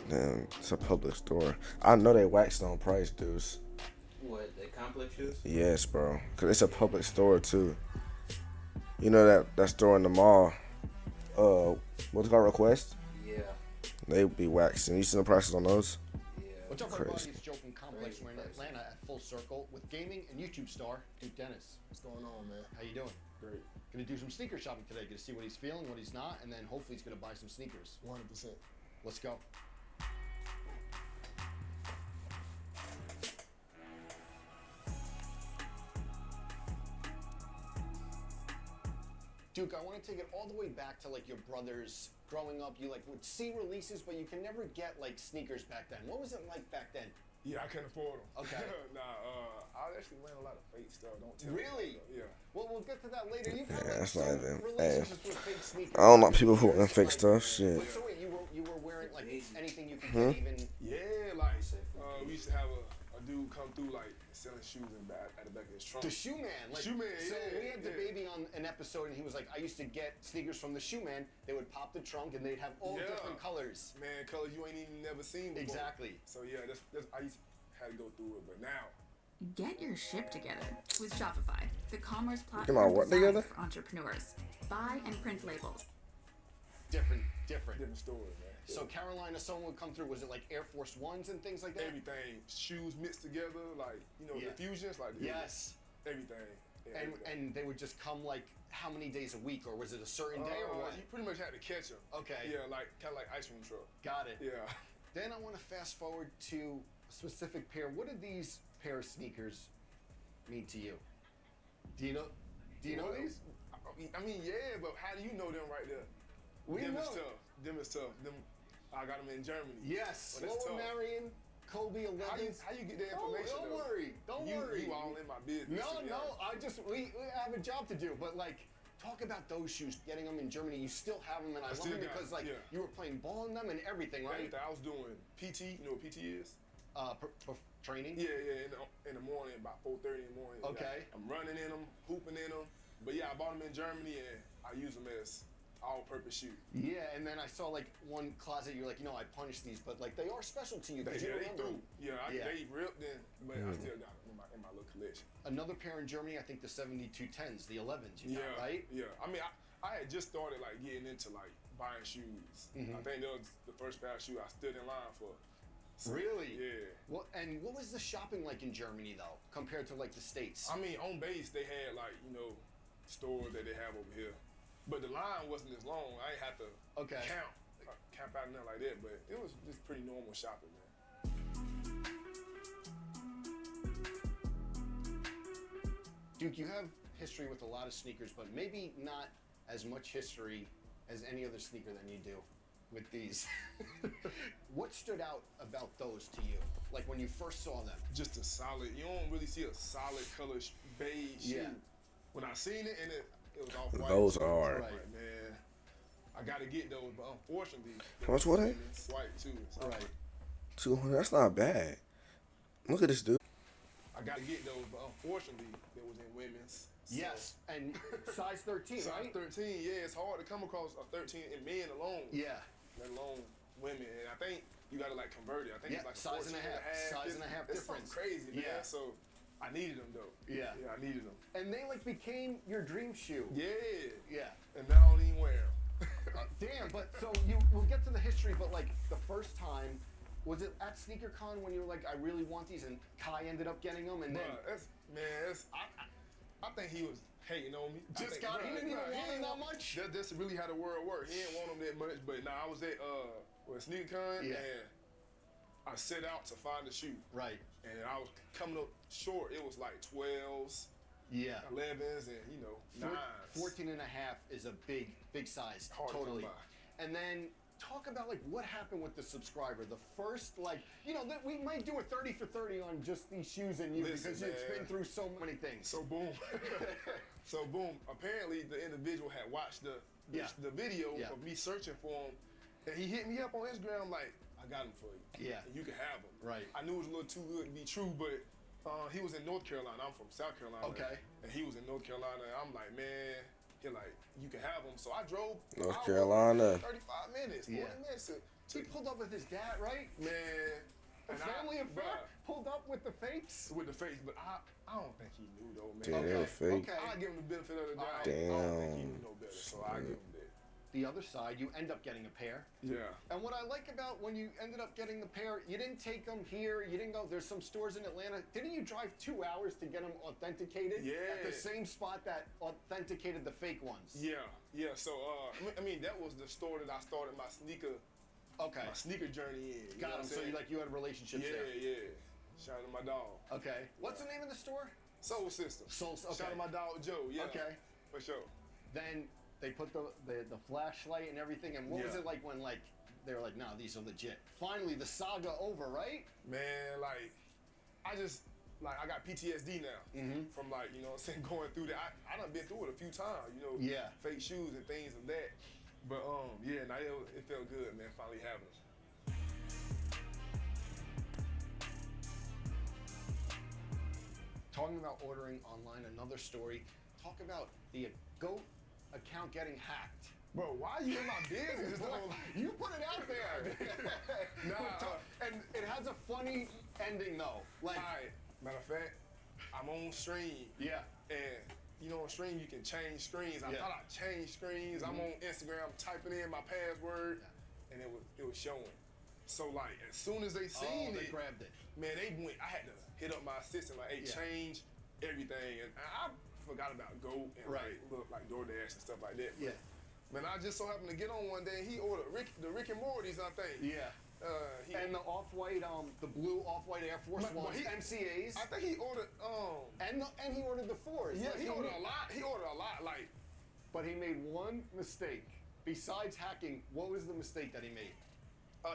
Damn, it's a public store. I know they waxed on price, dudes. What, the complex shoes? Yes, bro. Cause it's a public store too. You know that store in the mall. What's it called? Request. Yeah. They be waxing. You see the prices on those? Yeah. What's up, Crazy. everybody? It's Joe from Complex. We're in Atlanta at Full Circle with gaming and YouTube star Duke Dennis. What's going on, man? How you doing? Great. Gonna do some sneaker shopping today. Gonna see what he's feeling, what he's not, and then hopefully he's gonna buy some sneakers. 100%. Let's go. Duke, I want to take it all the way back to like your brothers growing up. You like would see releases, but you can never get like sneakers back then. What was it like back then? Yeah, I couldn't afford them. Okay. I was actually wearing a lot of fake stuff. Don't tell me. Really? Yeah. Well, we'll get to that later. You've had Yeah, like that's not some even- relationships with fake sneakers. I don't like people who wear fake stuff. Shit. So wait, you were wearing like anything you could Hmm? get, even Yeah, like we used to have a dude come through like selling shoes in back at the back of his trunk. the shoe man. Like, Shoe Man, So yeah, we had the yeah. baby on an episode, and he was like, I used to get sneakers from the shoe man. They would pop the trunk, and they'd have all Yeah. different colors. Man, colors you ain't even never seen before. Exactly. So yeah, that's I used to have to go through it, but now. Get your ship together with Shopify, the commerce my platform what designed together? for entrepreneurs. Buy and print labels. Different. Different story, man. So Carolina, someone would come through. Was it like Air Force Ones and things like that? Everything, shoes mixed together, like Yeah. the fusions, like Yes. everything. Yeah, And everything. and they would just come like how many days a week, or was it a certain day or what? You pretty much had to catch them. Okay. Yeah, like kind of like ice cream truck. Got it. Yeah. Then I want to fast forward to a specific pair. What did these pair of sneakers mean to you? Do you know Well, these? I mean, yeah, but how do you know them right there? We them know. is tough. Them is tough. Them, I got them in Germany. Yes. But that's Lower tough. Marion, Kobe 11. How you get that information? Don't though? worry. Don't worry. You all in my business. No, to be no. honest. We have a job to do. But like, talk about those shoes. Getting them in Germany. You still have them, and I love still them got because 'em, like yeah. you were playing ball in them and everything, right? Everything. I was doing PT. You know what PT is? Training. Yeah. In the morning, about 4:30 in the morning. Okay. I'm running in them, hooping in them. But yeah, I bought them in Germany, and I use them as all-purpose shoe. Yeah, and then I saw like one closet. You're like, I punished these, but like they are special to you. They, Did you yeah, they remember threw. them? Yeah, Yeah. they ripped in, but I still got them in my little collection. Another pair in Germany. I think the 7210s, the 11s. You got, Yeah, right? Yeah, I mean, I had just started like getting into like buying shoes. Mhm. I think that was the first pair of shoes I stood in line for. So, Really? Yeah. What was the shopping like in Germany though, compared to like the States? I mean, on base they had like stores that they have over here, but the line wasn't as long. I ain't have to Okay. camp out nothing like that. But it was just pretty normal shopping, man. Duke, you have history with a lot of sneakers, but maybe not as much history as any other sneaker than you do with these. What stood out about those to you? Like when you first saw them? Just a solid. You don't really see a solid color beige shoe. Yeah. When I seen it and it was off white. Those are. Like, man, I gotta get those, but unfortunately, How much were they? it's white too. So Right. 200. That's not bad. Look at this dude. I gotta get those, but unfortunately, they was in women's. So, Yes, and size 13, size right? 13. Yeah, it's hard to come across a 13 in men alone. Yeah. Let alone women, and I think you gotta like convert it. I think Yeah, it's like size and a 14 half. Size and a half it's difference. something crazy, man. Yeah. So I needed them though. Yeah. Yeah, I needed them. And they like became your dream shoe. Yeah. Yeah. And now I don't even wear them. Damn, but so we'll get to the history, but like the first time, was it at SneakerCon when you were like, I really want these, and Kai ended up getting them, and then I think he was hating on me. I just think, got, he didn't even he want them didn't that want- much? That's really how the world works. He didn't want them that much, but I was at SneakerCon, Yeah. and I set out to find the shoe, Right. and I was coming up short. It was like 12s, Yeah. 11s, and 9s. 14 and a half is a big size. Hard to come totally. by. And then talk about like what happened with the subscriber. The first that we might do a 30 for 30 on just these shoes and you Listen, because it's man. been through so many things. So boom, so boom. Apparently the individual had watched the video Yeah. of me searching for him, and he hit me up on Instagram like, I got him for you. Yeah. And you can have him. Right. I knew it was a little too good to be true, but he was in North Carolina. I'm from South Carolina. Okay. And he was in North Carolina. And I'm like, man, he like, you can have him. So I drove North an hour, Carolina. 35 minutes, 40 Yeah. minutes to He pulled up with his dad, right? Man. A and family affair? bruh, Pulled up with the fakes? with the face, but I don't think he knew though, man. Damn, they were fake. Okay. I give him the benefit of the doubt. Damn. I don't think he knew no better, so I give him that. The other side, you end up getting a pair. Yeah. And what I like about when you ended up getting the pair, you didn't take them here, you didn't go, there's some stores in Atlanta. Didn't you drive 2 hours to get them authenticated? Yeah. At the same spot that authenticated the fake ones? Yeah. So, I mean, that was the store that I started my sneaker journey in. You know Got what him. I'm So saying? you had relationships there. Yeah. Shout out to my dog. Okay. What's the name of the store? Soul System. Okay. Shout out to my dog Joe. Yeah. Okay. For sure. Then they put the flashlight and everything. And what was Yeah. it like when they were like, no, these are legit? Finally, the saga over, right? Man, like, I got PTSD now from you know what I'm saying, going through that. I done been through it a few times, you know, Yeah. fake shoes and things of that. But yeah, now it felt good, man, finally having them. Talking about ordering online, another story. Talk about the GOAT account getting hacked. Bro, why are you in my business? You put it out there. And it has a funny ending though. Like, Alright, matter of fact, I'm on stream. yeah. And you know, on stream you can change screens. I Yeah. thought I changed screens. I'm on Instagram typing in my password, and it was showing. So like, as soon as they seen they it, grabbed it. man, they went. I had to hit up my assistant like, hey, Yeah. change everything. And I forgot about Go and like DoorDash and stuff like that. Yeah. Man, I just so happened to get on one day. He ordered the Rick and Morty's, I think. Yeah. And the off-white, the blue off-white Air Force But Ones, he- MCAs, I think he ordered. and he ordered the fours. Yeah, Like, he ordered a lot. He ordered a lot. Like, But he made one mistake. Besides hacking, what was the mistake that he made?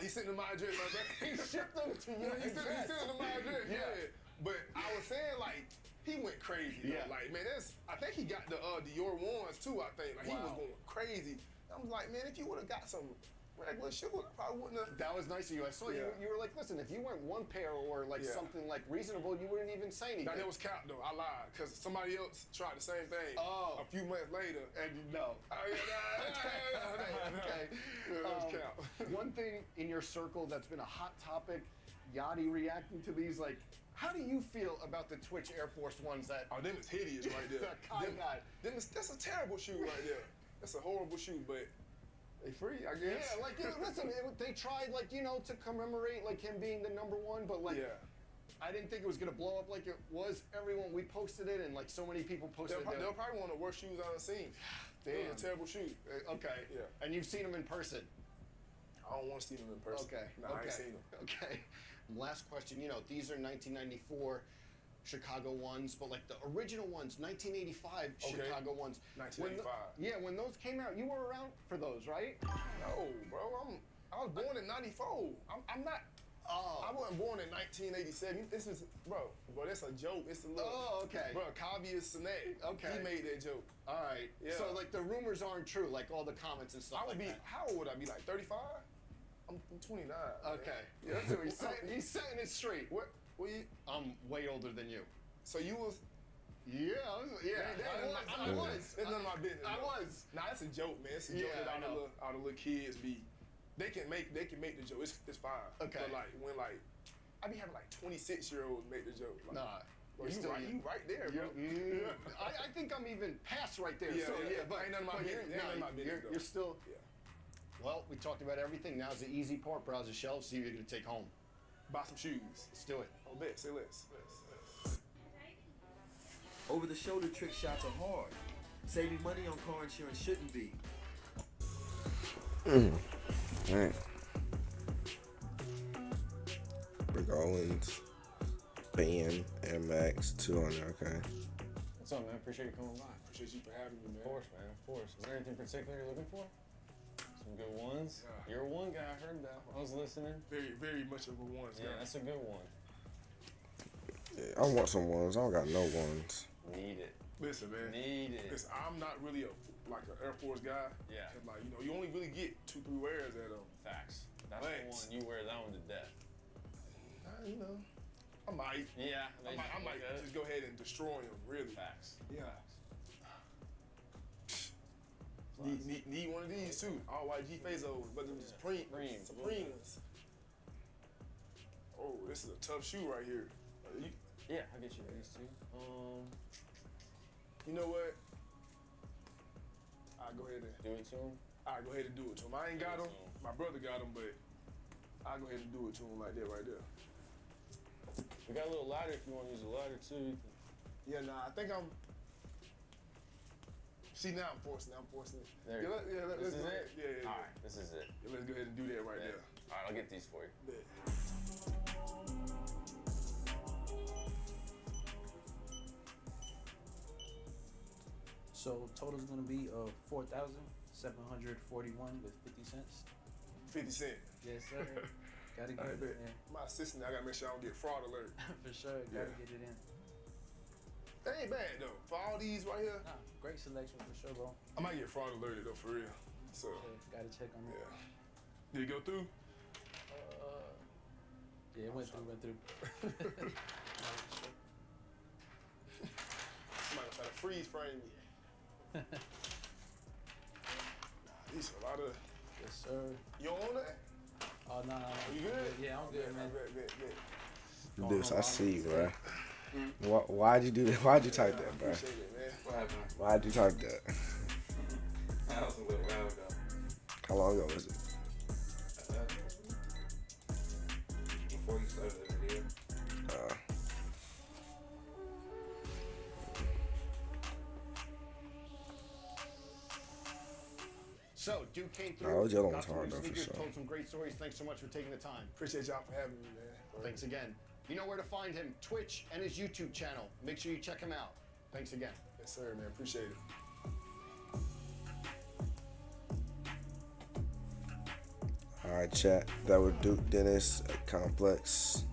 he sent to my address. He shipped them to you. He sent it to my address. Yeah. Yeah. But I was saying like he went crazy. Yeah. Though. Like man, I think he got the Dior ones too. I think like he was Wow. going crazy. I was like, man, if you would have got some regular shoes, I probably wouldn't have. That was nice of you. I saw you. Yeah. You were like, listen, if you went one pair or like Yeah. something like reasonable, you wouldn't even say anything. Now that was cap though. I lied because somebody else tried the same thing. Oh. A few months later. And you know. Okay. Yeah, that was cap. One thing in your circle that's been a hot topic, Yachty reacting to these, like, how do you feel about the Twitch Air Force Ones that? Oh, them is hideous right there. That Kai got. That's a terrible shoe right there. That's a horrible shoe, but they free, I guess. Yeah, like, listen, they tried, like, to commemorate, like, him being the #1, but, like, Yeah. I didn't think it was going to blow up like it was. We posted it, and, like, so many people posted it. They're probably one of the worst shoes I've seen. Damn. It was a terrible shoe. Okay. Yeah. And you've seen them in person. I don't want to see them in person. Okay. Nah, I ain't seen them. Okay. Last question. These are 1994 Chicago ones, but like the original ones, 1985 Okay. Chicago ones. 1985. When those came out, you were around for those, right? No, bro. I was born in '94. I'm not. Oh. I wasn't born in 1987. This is, bro, that's a joke. It's a little. Oh, okay. Bro, Kavi is Sinek. Okay. He made that joke. All right. Yeah. So like the rumors aren't true, like all the comments and stuff I would like be. that. How old would I be? Like 35? I'm 29. man. Okay. Yeah. So he's setting it straight. What you? I'm way older than you. So you was? Yeah, I was. It's none of my business. I though. was. Nah, it's a joke, man. It's a Yeah, joke I that know. all the little kids be. They can make the joke. It's fine. Okay. But like when I be having like 26-year-olds make the joke. Like, Nah. bro, you right there, bro. I think I'm even past right there. Yeah, so yeah. but Ain't none of my but business. Ain't none of my business, though. you're still. Yeah. Well, we talked about everything. Now's the easy part. Browse the shelves. See what you're gonna take home. Buy some shoes. Let's do it. Oh, bet. Say less. Over-the-shoulder trick shots are hard. Saving money on car insurance shouldn't be. Dang. Big Owens, Ben, Air Max, 200. Okay. What's up, man? Appreciate you coming by. Appreciate you for having me, man. Of course, man. Of course. Is there anything particular you're looking for? Some good ones? Yeah. You're one guy. I heard that. I was listening. Very, very much of a one. Yeah, that's a good one. Yeah, I want some ones. I don't got no ones. Need it. Listen, man. Need it. Listen, I'm not really an Air Force guy. Yeah. 'Cause, like, you only really get 2-3 wears at them. Facts. That's Thanks. the one. You wear that one to death. I might. Yeah. I might just go ahead and destroy them, really. Facts. Yeah. Need one of these too. All white G Fazos, but them Supremes. Oh, this is a tough shoe right here. Yeah, I'll get you these two. You know what? I'll go ahead and Do it to him. I'll go ahead and do it to him. I ain't got them. My brother got them, but I'll go ahead and do it to him like that right there. We got a little ladder if you want to use a ladder too. Yeah, nah, I think I'm. See, now I'm forcing it. There. Let's This is go it? ahead. Yeah. All right, this is it. Yeah, let's go ahead and do that right Yeah. there. All right, I'll get these for you. Bet. So total's gonna be 4,741 with 50 cents. 50 cents. Yes, sir. Gotta get All right, it bet. in. My assistant, I gotta make sure I don't get fraud alert. For sure, gotta Yeah. get it in. That ain't bad though. For all these right here, Nah, great selection for sure, bro. I might get fraud alerted though, for real. So, Yeah, gotta check on it. yeah. Did it go through? Yeah, it went through. Somebody try to freeze frame me. Nah, these are a lot of. Yes, sir. You don't want that? Oh, no. You good? Yeah, I'm good, man. Bet. This, I see you, bro. Why'd you do that? Why'd you type that, bro? Appreciate it, man. What happened? Why'd you type that? That was a little while ago. How long ago was it? Before you started the video. So, Duke came through. Nah, those yellow got ones some hard new though, for sneakers, sure. told some great stories. Thanks so much for taking the time. Appreciate y'all for having me, man. Thanks again. You know where to find him, Twitch and his YouTube channel. Make sure you check him out. Thanks again. Yes, sir, man. Appreciate it. All right, chat. That was Duke Dennis at Complex.